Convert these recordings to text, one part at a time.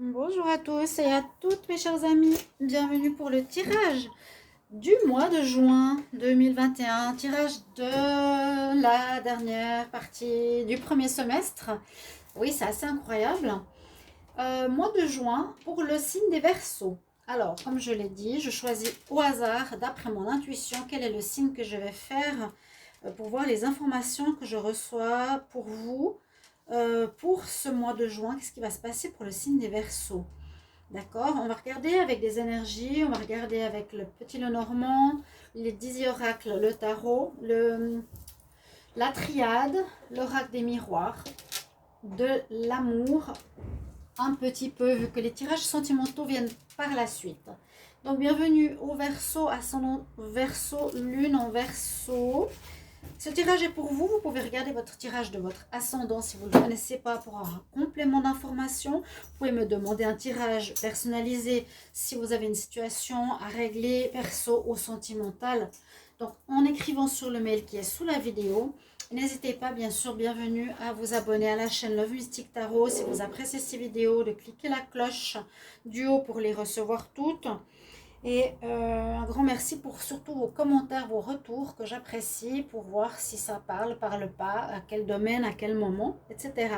Bonjour à tous et à toutes mes chers amis, bienvenue pour le tirage du mois de juin 2021, tirage de la dernière partie du premier semestre. Oui, c'est assez incroyable. Mois de juin pour le signe des Verseaux. Alors, comme je l'ai dit, je choisis au hasard, d'après mon intuition, quel est le signe que je vais faire pour voir les informations que je reçois pour vous pour ce mois de juin. Qu'est-ce qui va se passer pour le signe des Verseaux? D'accord, on va regarder avec des énergies, on va regarder avec le petit Lenormand, les 10 oracles, le tarot, la triade, l'oracle des miroirs, de l'amour, un petit peu, vu que les tirages sentimentaux viennent par la suite. Donc bienvenue au Verseau, ascendant Verseau, lune en Verseau. Ce tirage est pour vous. Vous pouvez regarder votre tirage de votre ascendant si vous ne le connaissez pas pour un complément d'information. Vous pouvez me demander un tirage personnalisé si vous avez une situation à régler perso ou sentimentale. Donc en écrivant sur le mail qui est sous la vidéo. N'hésitez pas, bien sûr, bienvenue à vous abonner à la chaîne Love Mystic Tarot. Si vous appréciez ces vidéos, de cliquer la cloche du haut pour les recevoir toutes. Et un grand merci pour surtout vos commentaires, vos retours que j'apprécie pour voir si ça parle pas, à quel domaine, à quel moment, etc.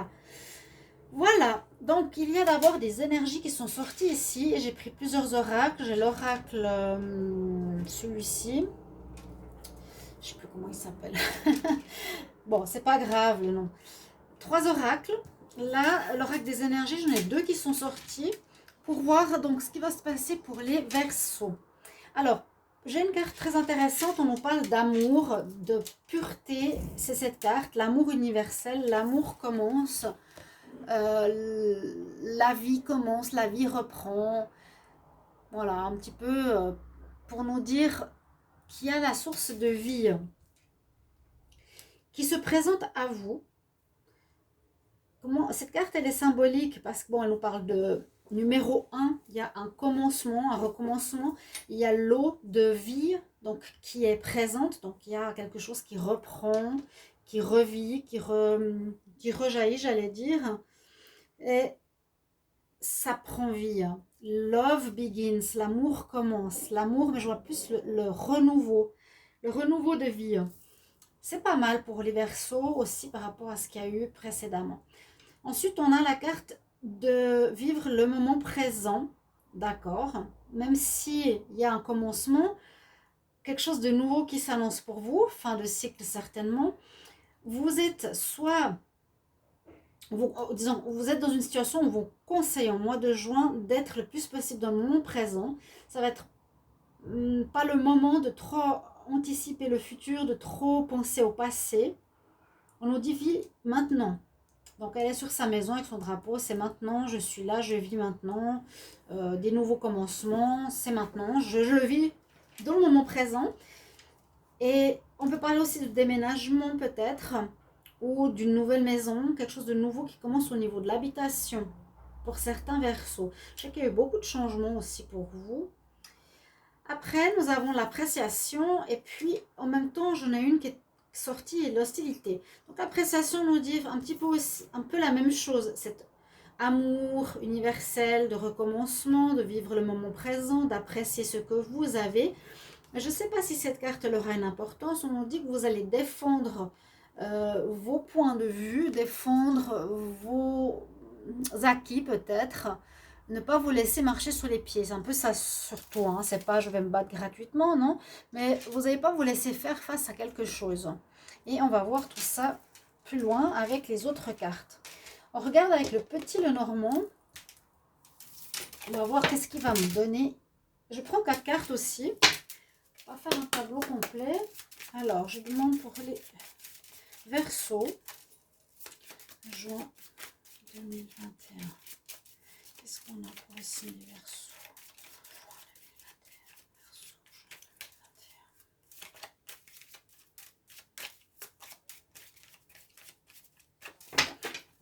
Voilà, donc il y a d'abord des énergies qui sont sorties ici et j'ai pris plusieurs oracles. J'ai l'oracle, celui-ci, je ne sais plus comment il s'appelle. Bon, c'est pas grave le nom. 3 oracles. Là, l'oracle des énergies, j'en ai 2 qui sont sortis pour voir donc ce qui va se passer pour les Verseaux. Alors, j'ai une carte très intéressante, on nous parle d'amour, de pureté, c'est cette carte, l'amour universel, l'amour commence, la vie commence, la vie reprend, voilà, un petit peu pour nous dire qu'il y a la source de vie qui se présente à vous. Cette carte, elle est symbolique parce que bon, elle nous parle de numéro 1, il y a un commencement, un recommencement, il y a l'eau de vie donc qui est présente, donc il y a quelque chose qui reprend, qui revit, qui rejaillit, j'allais dire, et ça prend vie. Love begins, l'amour commence, l'amour, mais je vois plus le renouveau de vie. C'est pas mal pour les Verseaux aussi par rapport à ce qu'il y a eu précédemment. Ensuite, on a la carte de vivre le moment présent, d'accord. Même s'il y a un commencement, quelque chose de nouveau qui s'annonce pour vous, fin de cycle certainement. Vous êtes soit, disons, vous êtes dans une situation où on vous conseille en mois de juin d'être le plus possible dans le moment présent. Ça va être pas le moment de trop anticiper le futur, de trop penser au passé. On nous dit vie maintenant. Donc elle est sur sa maison avec son drapeau, c'est maintenant, je suis là, je vis maintenant, des nouveaux commencements, c'est maintenant, je le vis dans le moment présent. Et on peut parler aussi de déménagement peut-être, ou d'une nouvelle maison, quelque chose de nouveau qui commence au niveau de l'habitation, pour certains Verseaux. Je sais qu'il y a eu beaucoup de changements aussi pour vous. Après, nous avons l'appréciation, et puis en même temps, j'en ai une qui est sortie, l'hostilité. Donc l'appréciation nous dit un petit peu aussi, un peu la même chose, cet amour universel de recommencement, de vivre le moment présent, d'apprécier ce que vous avez. Je ne sais pas si cette carte aura une importance. On nous dit que vous allez défendre vos points de vue, défendre vos acquis peut-être, ne pas vous laisser marcher sous les pieds. C'est un peu ça surtout, hein. C'est pas je vais me battre gratuitement, non, mais vous n'allez pas vous laisser faire face à quelque chose. Et on va voir tout ça plus loin avec les autres cartes. On regarde avec le petit Lenormand. On va voir qu'est-ce qu'il va me donner. Je prends 4 cartes aussi. On va faire un tableau complet. Alors, je demande pour les Verseaux, juin 2021. Qu'est-ce qu'on a pour ici les Verseaux?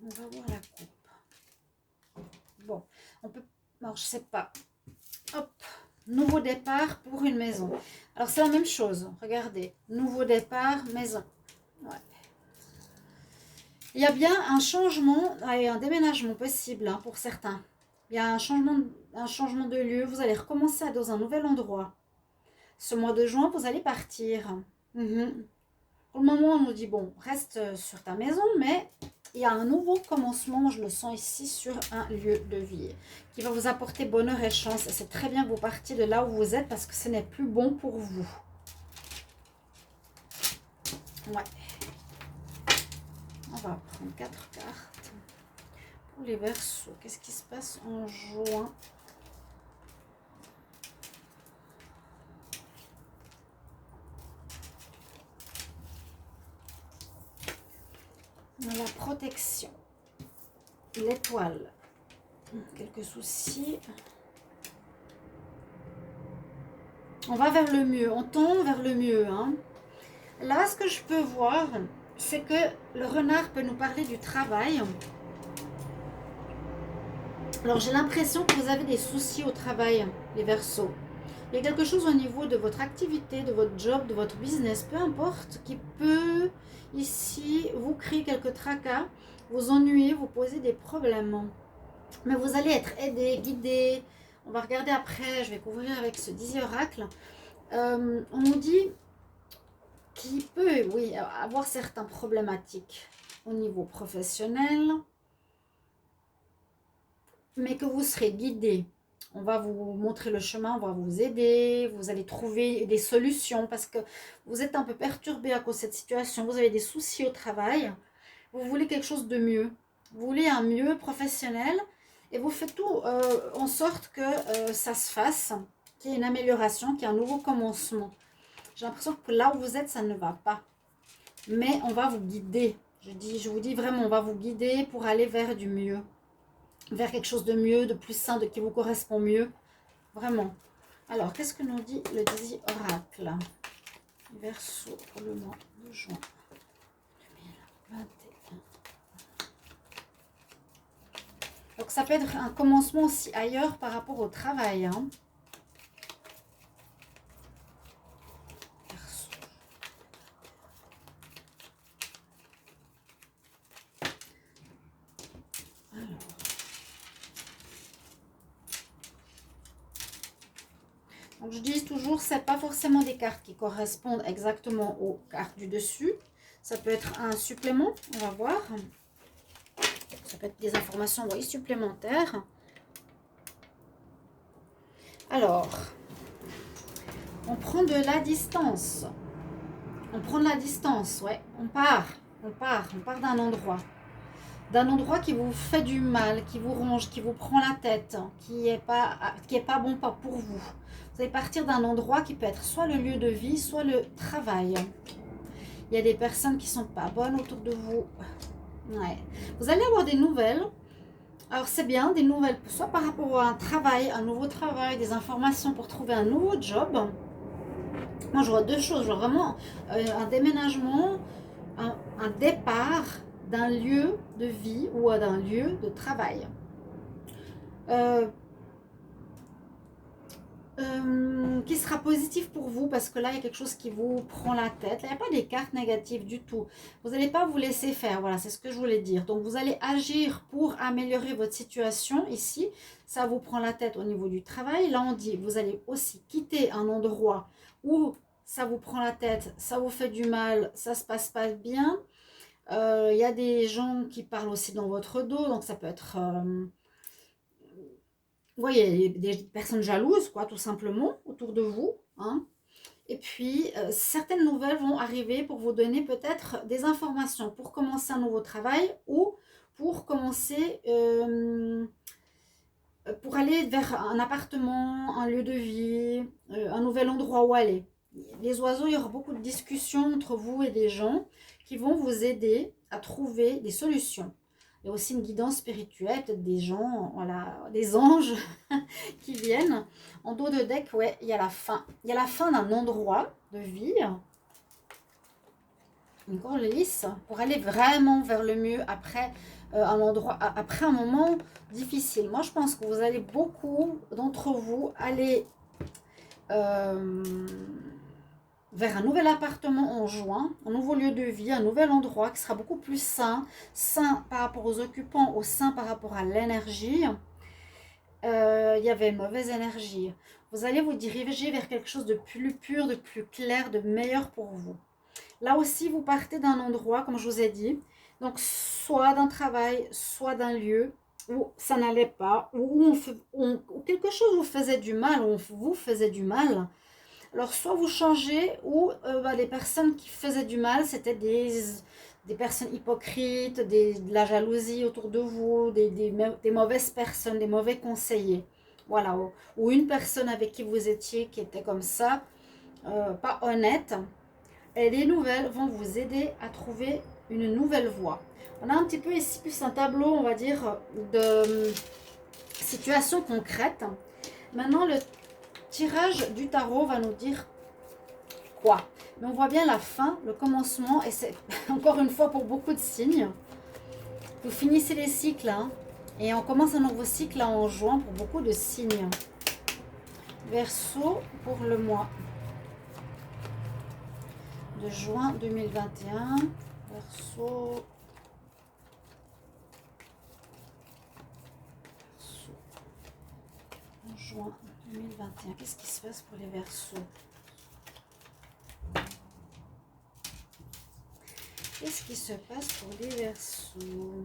On va voir la coupe. Bon, on peut... Alors, je sais pas. Hop, nouveau départ pour une maison. Alors, c'est la même chose. Regardez, nouveau départ, maison. Ouais. Il y a bien un changement et un déménagement possible hein, pour certains. Il y a un changement de lieu. Vous allez recommencer dans un nouvel endroit. Ce mois de juin, vous allez partir. Mhm. Pour le moment, on nous dit, bon, reste sur ta maison, mais il y a un nouveau commencement, je le sens ici, sur un lieu de vie qui va vous apporter bonheur et chance. Et c'est très bien que vous partiez de là où vous êtes parce que ce n'est plus bon pour vous. Ouais. On va prendre 4 cartes. Pour les Verseaux, qu'est-ce qui se passe en juin? La protection. L'étoile. Quelques soucis. On va vers le mieux. On tend vers le mieux. Hein. Là, ce que je peux voir, c'est que le renard peut nous parler du travail. Alors, j'ai l'impression que vous avez des soucis au travail, les Verseaux. Il y a quelque chose au niveau de votre activité, de votre job, de votre business, peu importe, qui peut ici vous créer quelques tracas, vous ennuyer, vous poser des problèmes. Mais vous allez être aidé, guidé. On va regarder après, je vais couvrir avec ce 10 oracle. On nous dit qu'il peut, oui, avoir certaines problématiques au niveau professionnel, mais que vous serez guidé. On va vous montrer le chemin, on va vous aider, vous allez trouver des solutions parce que vous êtes un peu perturbé à cause de cette situation, vous avez des soucis au travail, vous voulez quelque chose de mieux, vous voulez un mieux professionnel et vous faites tout en sorte que ça se fasse, qu'il y ait une amélioration, qu'il y ait un nouveau commencement. J'ai l'impression que là où vous êtes, ça ne va pas. Mais on va vous guider. Je vous dis vraiment, on va vous guider pour aller vers du mieux. Vers quelque chose de mieux, de plus sain, de qui vous correspond mieux. Vraiment. Alors, qu'est-ce que nous dit le 10 oracle? Verseau pour le mois de juin 2021. Donc, ça peut être un commencement aussi ailleurs par rapport au travail. Hein. Donc je dis toujours, c'est pas forcément des cartes qui correspondent exactement aux cartes du dessus. Ça peut être un supplément, on va voir. Ça peut être des informations oui, supplémentaires. Alors, on prend de la distance. On prend de la distance, ouais. On part d'un endroit. D'un endroit qui vous fait du mal, qui vous ronge, qui vous prend la tête, qui est pas bon pour vous. Vous allez partir d'un endroit qui peut être soit le lieu de vie, soit le travail. Il y a des personnes qui ne sont pas bonnes autour de vous. Ouais. Vous allez avoir des nouvelles. Alors c'est bien, des nouvelles, soit par rapport à un travail, un nouveau travail, des informations pour trouver un nouveau job. Moi je vois deux choses, je vois vraiment un déménagement, un départ d'un lieu de vie ou d'un lieu de travail. Qui sera positif pour vous parce que là il y a quelque chose qui vous prend la tête. Là, il n'y a pas des cartes négatives du tout. Vous n'allez pas vous laisser faire, voilà, c'est ce que je voulais dire. Donc vous allez agir pour améliorer votre situation ici. Ça vous prend la tête au niveau du travail. Là on dit vous allez aussi quitter un endroit où ça vous prend la tête, ça vous fait du mal, ça se passe pas bien. Il y a des gens qui parlent aussi dans votre dos, donc ça peut être... vous voyez, des personnes jalouses, quoi, tout simplement, autour de vous. Hein. Et puis, certaines nouvelles vont arriver pour vous donner peut-être des informations pour commencer un nouveau travail ou pour commencer, pour aller vers un appartement, un lieu de vie, un nouvel endroit où aller. Les oiseaux, il y aura beaucoup de discussions entre vous et des gens qui vont vous aider à trouver des solutions. Il y a aussi une guidance spirituelle, peut-être des gens, voilà, des anges qui viennent. En dos de deck, ouais, il y a la fin. Il y a la fin d'un endroit de vie. Une grande lisse pour aller vraiment vers le mieux après après un moment difficile. Moi, je pense que vous allez beaucoup d'entre vous aller vers un nouvel appartement en juin, un nouveau lieu de vie, un nouvel endroit qui sera beaucoup plus sain par rapport aux occupants, sain par rapport à l'énergie. il y avait mauvaise énergie. Vous allez vous diriger vers quelque chose de plus pur, de plus clair, de meilleur pour vous. Là aussi, vous partez d'un endroit, comme je vous ai dit, donc soit d'un travail, soit d'un lieu où ça n'allait pas, où quelque chose vous faisait du mal, où on vous faisait du mal. Alors, soit vous changez, ou les personnes qui faisaient du mal, c'était des personnes hypocrites, de la jalousie autour de vous, des mauvaises personnes, des mauvais conseillers. Voilà, ou une personne avec qui vous étiez qui était comme ça, pas honnête. Et les nouvelles vont vous aider à trouver une nouvelle voie. On a un petit peu ici plus un tableau, on va dire, de situation concrète. Maintenant, le tirage du tarot va nous dire quoi? Mais on voit bien la fin, le commencement, et c'est encore une fois pour beaucoup de signes. Vous finissez les cycles, hein, et on commence un nouveau cycle en juin pour beaucoup de signes. Verseau pour le mois de juin 2021. Verseau. En juin 2021. Qu'est-ce qui se passe pour les Verseaux? Qu'est-ce qui se passe pour les Verseaux?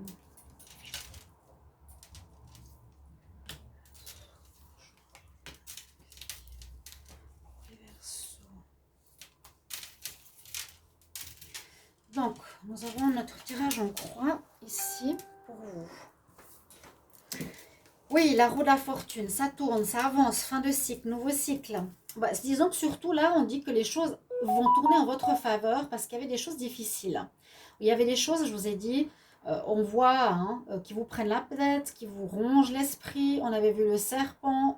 Donc, nous avons notre tirage en croix ici pour vous. Oui, la roue de la fortune, ça tourne, ça avance, fin de cycle, nouveau cycle. Bah, disons que surtout là, on dit que les choses vont tourner en votre faveur parce qu'il y avait des choses difficiles. Il y avait des choses, je vous ai dit, on voit hein, qui vous prennent la tête, qui vous rongent l'esprit. On avait vu le serpent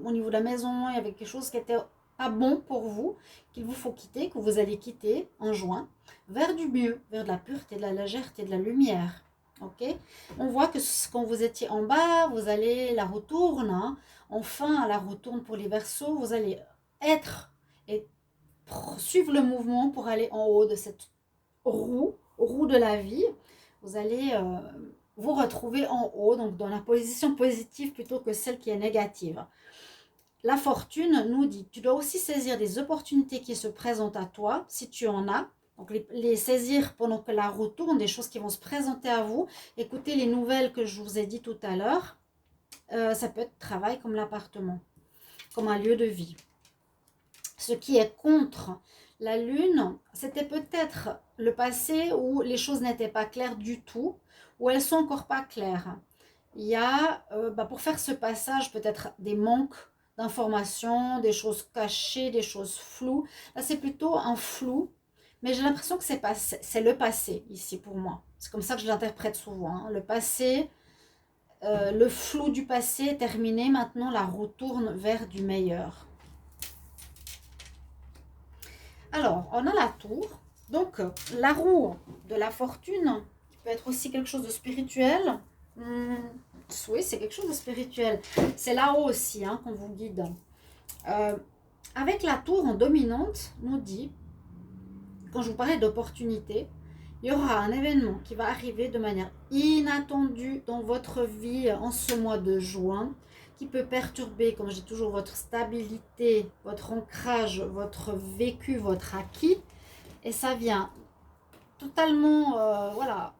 au niveau de la maison, il y avait quelque chose qui était pas bon pour vous, qu'il vous faut quitter, que vous allez quitter en juin, vers du mieux, vers de la pureté, de la légèreté, de la lumière. Ok, on voit que quand vous étiez en bas, vous allez la retourne. Hein. Enfin, à la retourne pour les Verseaux, vous allez être et suivre le mouvement pour aller en haut de cette roue de la vie. Vous allez vous retrouver en haut, donc dans la position positive plutôt que celle qui est négative. La fortune nous dit, tu dois aussi saisir des opportunités qui se présentent à toi, si tu en as. Donc les saisir pendant que la roue tourne, des choses qui vont se présenter à vous. Écoutez les nouvelles que je vous ai dit tout à l'heure. Ça peut être travail comme l'appartement, comme un lieu de vie. Ce qui est contre la lune, c'était peut-être le passé où les choses n'étaient pas claires du tout, où elles sont encore pas claires. Il y a, pour faire ce passage, peut-être des manques d'informations, des choses cachées, des choses floues. Là, c'est plutôt un flou, mais j'ai l'impression que c'est le passé ici pour moi. C'est comme ça que je l'interprète souvent. Hein. Le passé, le flou du passé est terminé. Maintenant, la roue tourne vers du meilleur. Alors, on a la tour. Donc, la roue de la fortune, qui peut être aussi quelque chose de spirituel. Oui, c'est quelque chose de spirituel. C'est là-haut aussi hein, qu'on vous guide. Avec la tour en dominante, nous dit, quand je vous parlais d'opportunité, il y aura un événement qui va arriver de manière inattendue dans votre vie en ce mois de juin, qui peut perturber, comme je dis toujours, votre stabilité, votre ancrage, votre vécu, votre acquis. Et ça vient totalement, voilà.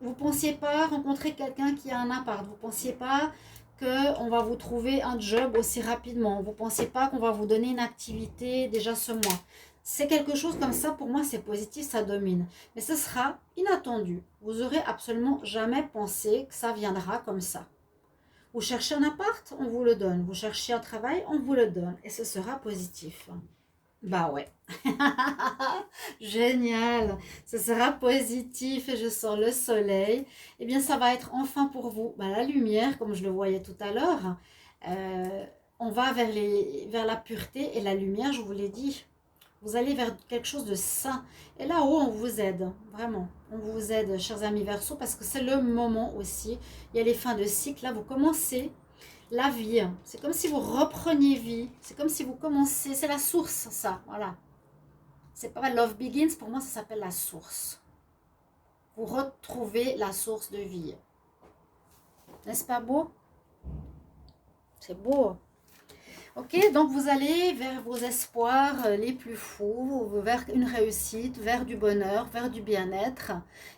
Vous ne pensiez pas rencontrer quelqu'un qui a un appart. Vous ne pensiez pas qu'on va vous trouver un job aussi rapidement. Vous ne pensiez pas qu'on va vous donner une activité déjà ce mois. C'est quelque chose comme ça, pour moi, c'est positif, ça domine. Mais ce sera inattendu. Vous n'aurez absolument jamais pensé que ça viendra comme ça. Vous cherchez un appart, on vous le donne. Vous cherchez un travail, on vous le donne. Et ce sera positif. Bah ouais. Génial. Ce sera positif et je sens le soleil. Eh bien, ça va être enfin pour vous la lumière, comme je le voyais tout à l'heure. On va vers la pureté et la lumière, je vous l'ai dit. Vous allez vers quelque chose de sain. Et là-haut, on vous aide, vraiment. On vous aide, chers amis Verseaux, parce que c'est le moment aussi. Il y a les fins de cycle. Là, vous commencez la vie. C'est comme si vous repreniez vie. C'est comme si vous commencez. C'est la source, ça. Voilà. C'est pas Love Begins. Pour moi, ça s'appelle la source. Vous retrouvez la source de vie. N'est-ce pas beau? C'est beau. Ok, donc vous allez vers vos espoirs les plus fous, vers une réussite, vers du bonheur, vers du bien-être.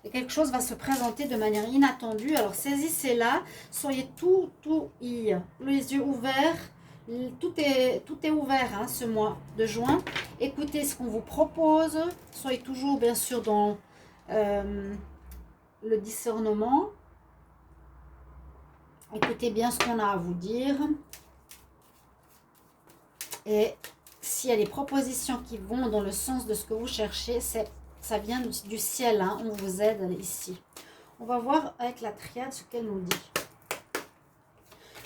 Et quelque chose va se présenter de manière inattendue. Alors saisissez-la, soyez les yeux ouverts. Tout est ouvert hein, ce mois de juin. Écoutez ce qu'on vous propose. Soyez toujours bien sûr dans le discernement. Écoutez bien ce qu'on a à vous dire. Et s'il y a des propositions qui vont dans le sens de ce que vous cherchez, ça vient du ciel, hein, on vous aide ici. On va voir avec la triade ce qu'elle nous dit.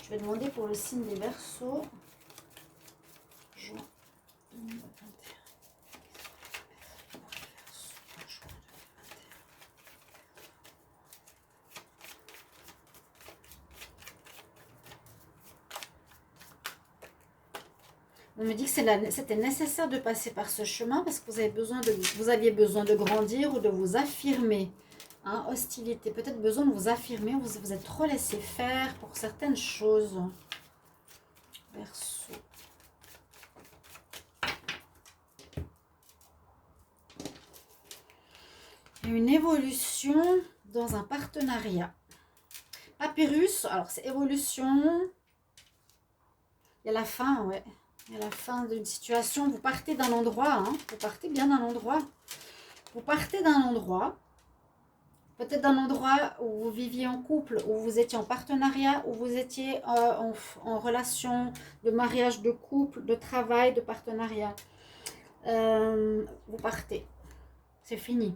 Je vais demander pour le signe des Verseaux. Juin 2021. On me dit que c'était nécessaire de passer par ce chemin parce que vous aviez besoin de grandir ou de vous affirmer. Hein, hostilité, peut-être besoin de vous affirmer, vous êtes trop laissé faire pour certaines choses. Verseau. Une évolution dans un partenariat. Papyrus, alors c'est évolution. Il y a la fin, ouais. Il y a la fin d'une situation. Vous partez d'un endroit, hein. Vous partez bien d'un endroit. Vous partez d'un endroit. Peut-être d'un endroit où vous viviez en couple, où vous étiez en partenariat, où vous étiez en relation de mariage, de couple, de travail, de partenariat. Vous partez. C'est fini.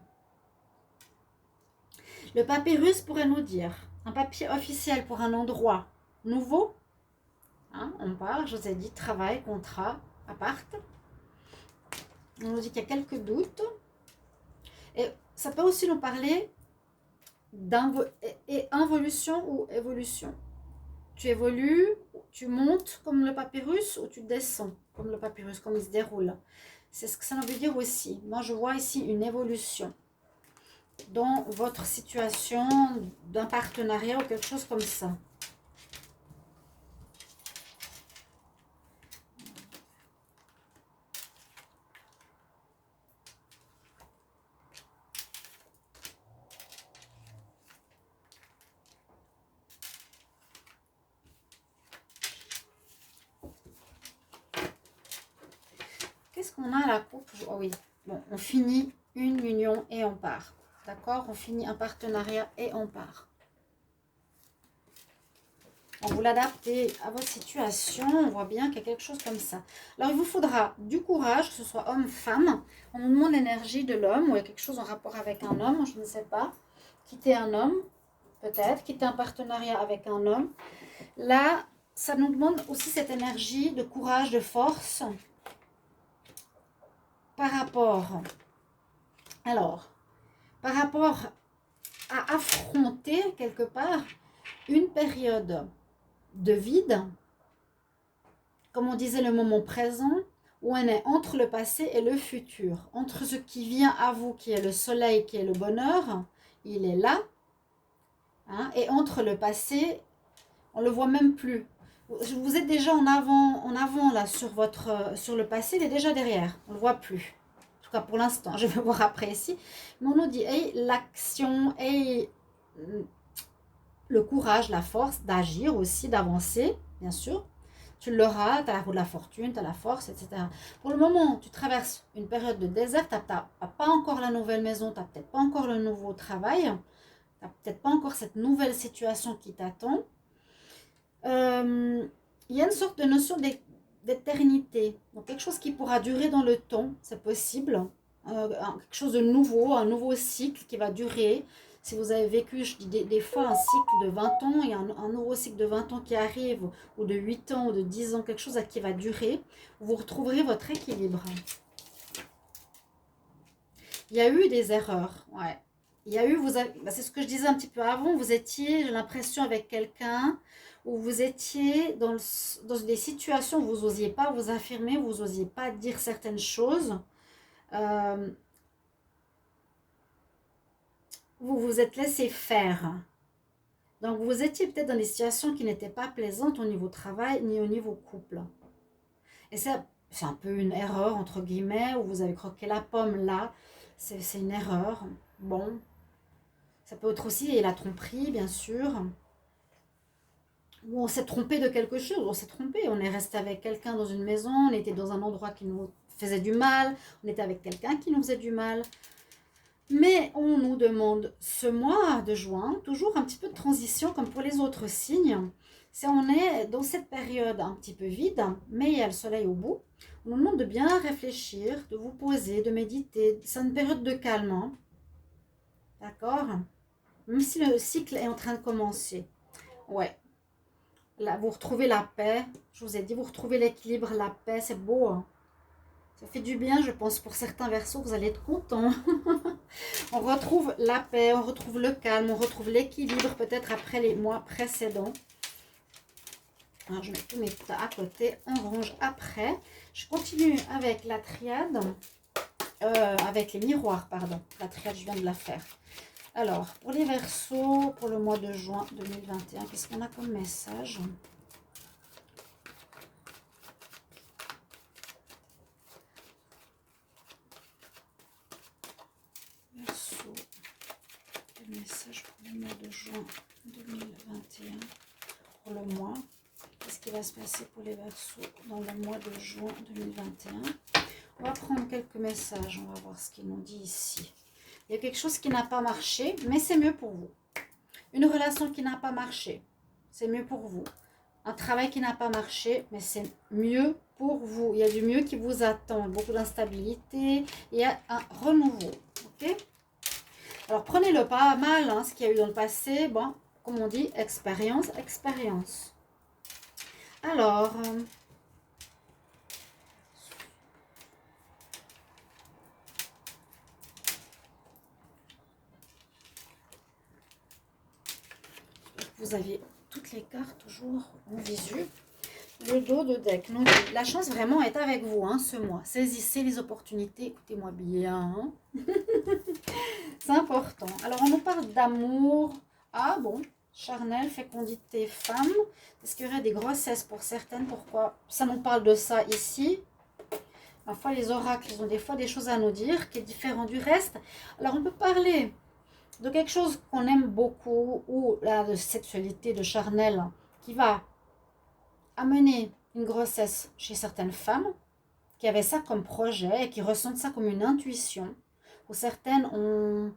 Le papyrus pourrait nous dire un papier officiel pour un endroit nouveau. Hein, on parle, je vous ai dit, travail, contrat, appart. On nous dit qu'il y a quelques doutes. Et ça peut aussi nous parler d'involution ou évolution. Tu évolues, tu montes comme le papyrus ou tu descends comme le papyrus, comme il se déroule. C'est ce que ça veut dire aussi. Moi, je vois ici une évolution dans votre situation d'un partenariat ou quelque chose comme ça. Qu'est-ce qu'on a à la coupe? Oh oui, bon, on finit une union et on part. D'accord? On finit un partenariat et on part. On vous l'adaptez à votre situation. On voit bien qu'il y a quelque chose comme ça. Alors, il vous faudra du courage, que ce soit homme, femme. On nous demande l'énergie de l'homme ou il y a quelque chose en rapport avec un homme, je ne sais pas. Quitter un homme, peut-être. Quitter un partenariat avec un homme. Là, ça nous demande aussi cette énergie de courage, de force. Par rapport à affronter quelque part une période de vide, comme on disait le moment présent, où on est entre le passé et le futur, entre ce qui vient à vous, qui est le soleil, qui est le bonheur, il est là, hein, et entre le passé, on le voit même plus. Vous êtes déjà en avant là sur le passé, il est déjà derrière, on le voit plus. En tout cas pour l'instant, je vais voir après ici. Mais on nous dit l'action et le courage, la force d'agir aussi, d'avancer, bien sûr. Tu l'auras, tu as la roue de la fortune, tu as la force, etc. Pour le moment, tu traverses une période de désert, tu n'as pas encore la nouvelle maison, tu n'as peut-être pas encore le nouveau travail, tu n'as peut-être pas encore cette nouvelle situation qui t'attend. Il y a une sorte de notion d'éternité, donc quelque chose qui pourra durer dans le temps, c'est possible, quelque chose de nouveau, un nouveau cycle qui va durer. Si vous avez vécu, je dis des fois, un cycle de 20 ans, il y a un nouveau cycle de 20 ans qui arrive, ou de 8 ans, ou de 10 ans, quelque chose qui va durer, vous retrouverez votre équilibre. Il y a eu des erreurs, ouais. Il y a eu, c'est ce que je disais un petit peu avant, vous étiez, j'ai l'impression, avec quelqu'un où vous étiez dans des situations où vous n'osiez pas vous affirmer, vous n'osiez pas dire certaines choses. Vous vous êtes laissé faire. Donc, vous étiez peut-être dans des situations qui n'étaient pas plaisantes au niveau travail ni au niveau couple. Et c'est un peu une erreur, entre guillemets, où vous avez croqué la pomme là. C'est une erreur. Bon, ça peut être aussi la tromperie, bien sûr. Ou on s'est trompé de quelque chose, on s'est trompé. On est resté avec quelqu'un dans une maison, on était dans un endroit qui nous faisait du mal, on était avec quelqu'un qui nous faisait du mal. Mais on nous demande ce mois de juin, toujours un petit peu de transition comme pour les autres signes. Si on est dans cette période un petit peu vide, mais il y a le soleil au bout, on nous demande de bien réfléchir, de vous poser, de méditer. C'est une période de calme, hein. D'accord? Même si le cycle est en train de commencer. Ouais. Là, vous retrouvez la paix. Je vous ai dit, vous retrouvez l'équilibre, la paix, c'est beau, hein. Ça fait du bien, je pense, pour certains versos, vous allez être contents. On retrouve la paix, on retrouve le calme, on retrouve l'équilibre peut-être après les mois précédents. Alors, je mets tous mes tas à côté, on range après. Je continue avec la triade, avec les miroirs, pardon. La triade, je viens de la faire. Alors, pour les versos, pour le mois de juin 2021, qu'est-ce qu'on a comme message ? Verseau, le message pour le mois de juin 2021, pour le mois. Qu'est-ce qui va se passer pour les verseaux dans le mois de juin 2021 ? On va prendre quelques messages, on va voir ce qu'il nous dit ici. Il y a quelque chose qui n'a pas marché, mais c'est mieux pour vous. Une relation qui n'a pas marché, c'est mieux pour vous. Un travail qui n'a pas marché, mais c'est mieux pour vous. Il y a du mieux qui vous attend, beaucoup d'instabilité, il y a un renouveau. Ok ? Alors prenez-le pas mal, hein, ce qu'il y a eu dans le passé. Bon, comme on dit, expérience, expérience. Alors, vous avez toutes les cartes toujours en visu. Le dos de deck. Donc, la chance vraiment est avec vous, hein, ce mois. Saisissez les opportunités. Écoutez-moi bien. Hein. C'est important. Alors, on nous parle d'amour. Ah bon, charnel, fécondité, femme. Est-ce qu'il y aurait des grossesses pour certaines? Pourquoi ça nous parle de ça ici? Parfois, les oracles, ils ont des fois des choses à nous dire qui est différent du reste. Alors, on peut parler de quelque chose qu'on aime beaucoup ou là, de sexualité, de charnel, qui va amener une grossesse chez certaines femmes qui avaient ça comme projet et qui ressentent ça comme une intuition, ou certaines ont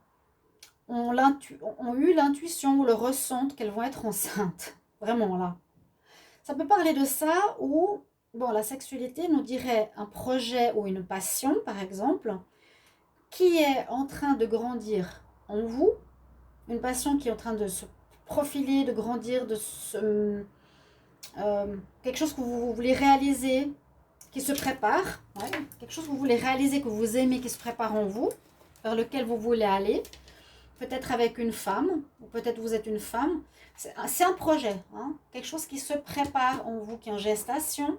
eu l'intuition ou le ressentent qu'elles vont être enceintes. Vraiment là. Ça peut parler de ça ou, bon, la sexualité nous dirait un projet ou une passion, par exemple, qui est en train de grandir en vous, une passion qui est en train de se profiler, de grandir, de se... quelque chose que vous voulez réaliser, qui se prépare, ouais, quelque chose que vous voulez réaliser, que vous aimez, qui se prépare en vous, vers lequel vous voulez aller, peut-être avec une femme, ou peut-être vous êtes une femme, c'est un projet, hein, quelque chose qui se prépare en vous, qui est en gestation,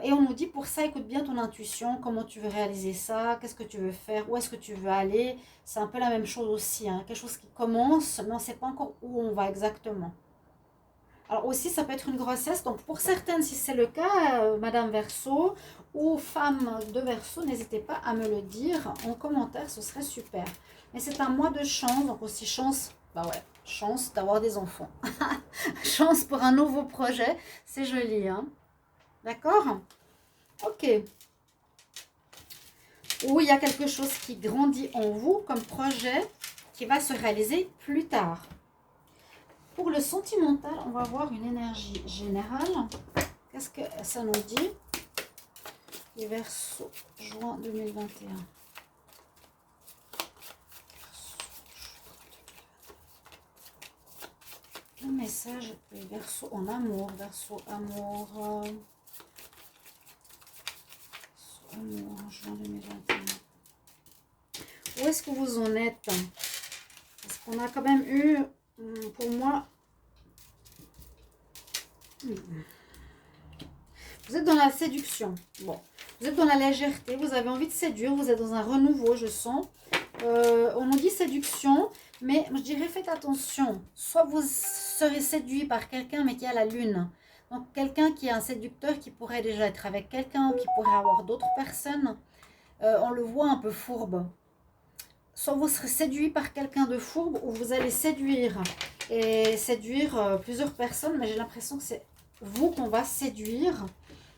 et on nous dit pour ça, écoute bien ton intuition, comment tu veux réaliser ça, qu'est-ce que tu veux faire, où est-ce que tu veux aller, c'est un peu la même chose aussi, hein, quelque chose qui commence, mais on ne sait pas encore où on va exactement. Alors aussi, ça peut être une grossesse. Donc pour certaines, si c'est le cas, Madame Verseau ou femme de Verseau, n'hésitez pas à me le dire en commentaire, ce serait super. Mais c'est un mois de chance, donc aussi chance, bah ouais, chance d'avoir des enfants. Chance pour un nouveau projet, c'est joli, hein. D'accord? Ok. Ou il y a quelque chose qui grandit en vous comme projet qui va se réaliser plus tard. Pour le sentimental, on va voir une énergie générale. Qu'est-ce que ça nous dit? Les Verseaux, juin 2021. Un message pour les Verseaux en amour. Verseau amour. Amour, juin 2021. Où est-ce que vous en êtes? Parce qu'on a quand même eu, pour moi, vous êtes dans la séduction. Bon, vous êtes dans la légèreté, vous avez envie de séduire, vous êtes dans un renouveau, je sens. On nous dit séduction, mais je dirais faites attention. Soit vous serez séduit par quelqu'un, mais qui a la lune. Donc quelqu'un qui est un séducteur, qui pourrait déjà être avec quelqu'un, ou qui pourrait avoir d'autres personnes. On le voit un peu fourbe. Soit vous serez séduit par quelqu'un de fourbe, ou vous allez séduire plusieurs personnes, mais j'ai l'impression que c'est vous qu'on va séduire.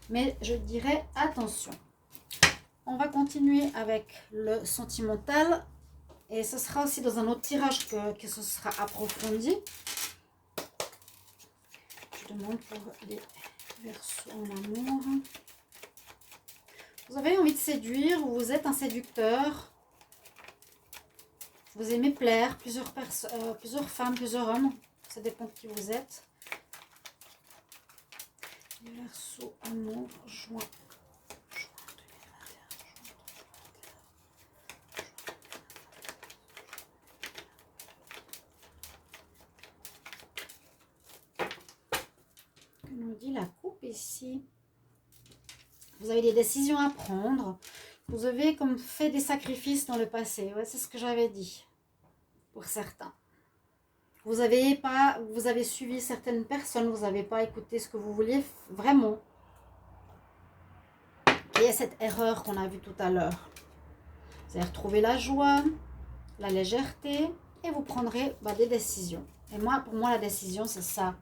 Mais je dirais attention. On va continuer avec le sentimental. Et ce sera aussi dans un autre tirage que ce sera approfondi. Je demande pour les Verseaux en amour. Vous avez envie de séduire, ou vous êtes un séducteur. Vous aimez plaire, plusieurs femmes, plusieurs hommes. Ça dépend de qui vous êtes. Les Verseaux, amour, juin. Nous dit la coupe ici. Vous avez des décisions à prendre. Vous avez comme fait des sacrifices dans le passé. Ouais, c'est ce que j'avais dit pour certains. Vous avez suivi certaines personnes. Vous n'avez pas écouté ce que vous vouliez vraiment. Il y a cette erreur qu'on a vue tout à l'heure. Vous allez retrouver la joie, la légèreté et vous prendrez des décisions. Et pour moi, la décision, c'est ça.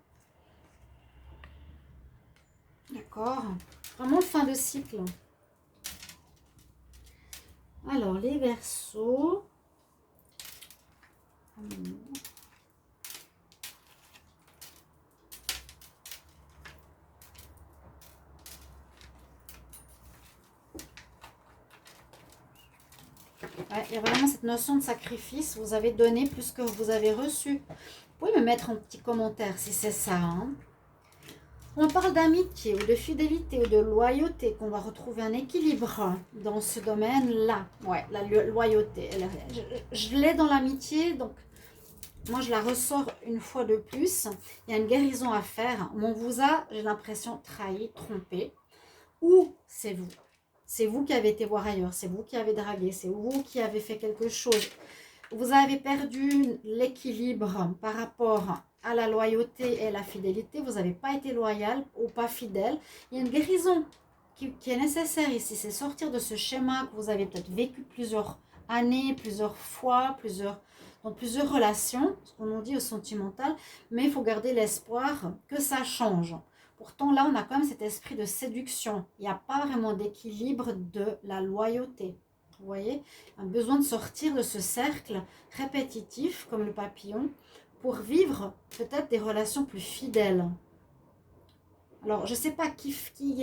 D'accord. Vraiment fin de cycle. Alors, les Verseaux. Ouais, il y a vraiment cette notion de sacrifice. Vous avez donné plus que vous avez reçu. Vous pouvez me mettre un petit commentaire si c'est ça. Hein. On parle d'amitié ou de fidélité ou de loyauté, qu'on va retrouver un équilibre dans ce domaine-là. Ouais, la loyauté. Je l'ai dans l'amitié, donc moi je la ressors une fois de plus. Il y a une guérison à faire. On vous a, j'ai l'impression, trahi, trompé. Ou c'est vous. C'est vous qui avez été voir ailleurs. C'est vous qui avez dragué. C'est vous qui avez fait quelque chose. Vous avez perdu l'équilibre par rapport à la loyauté et la fidélité. Vous n'avez pas été loyal ou pas fidèle. Il y a une guérison qui est nécessaire ici. C'est sortir de ce schéma que vous avez peut-être vécu plusieurs années, plusieurs fois, dans plusieurs relations, ce qu'on nous dit au sentimental. Mais il faut garder l'espoir que ça change. Pourtant, là, on a quand même cet esprit de séduction. Il n'y a pas vraiment d'équilibre de la loyauté. Vous voyez, un besoin de sortir de ce cercle répétitif, comme le papillon, pour vivre peut-être des relations plus fidèles. Alors, je ne sais pas qui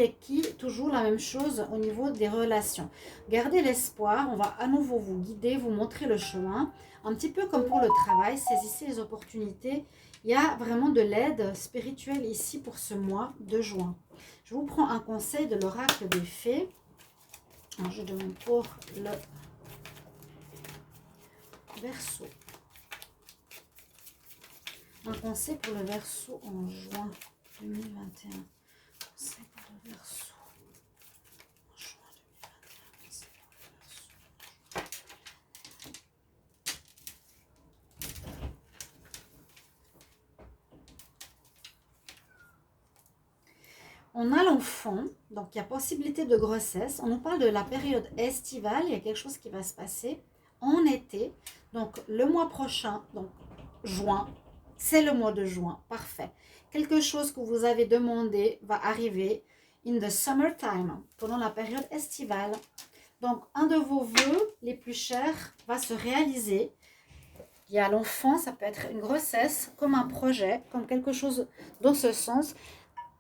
est qui, toujours la même chose au niveau des relations. Gardez l'espoir, on va à nouveau vous guider, vous montrer le chemin. Un petit peu comme pour le travail, saisissez les opportunités. Il y a vraiment de l'aide spirituelle ici pour ce mois de juin. Je vous prends un conseil de l'oracle des fées. Alors, je demande pour le Verseau. Un conseil pour le Verseau en juin 2021. Conseil pour le Verseau en juin 2021. Conseil pour le Verseau. On a l'enfant, donc il y a possibilité de grossesse. On nous parle de la période estivale, il y a quelque chose qui va se passer en été. Donc le mois prochain, donc juin, c'est le mois de juin, parfait. Quelque chose que vous avez demandé va arriver in the summertime, pendant la période estivale. Donc un de vos vœux les plus chers va se réaliser. Il y a l'enfant, ça peut être une grossesse, comme un projet, comme quelque chose dans ce sens.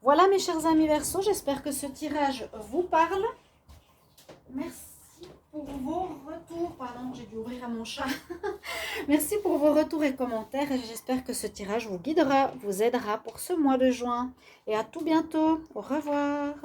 Voilà mes chers amis Verseaux, j'espère que ce tirage vous parle. Merci pour vos retours. Pardon, j'ai dû ouvrir à mon chat. Merci pour vos retours et commentaires et j'espère que ce tirage vous guidera, vous aidera pour ce mois de juin. Et à tout bientôt. Au revoir.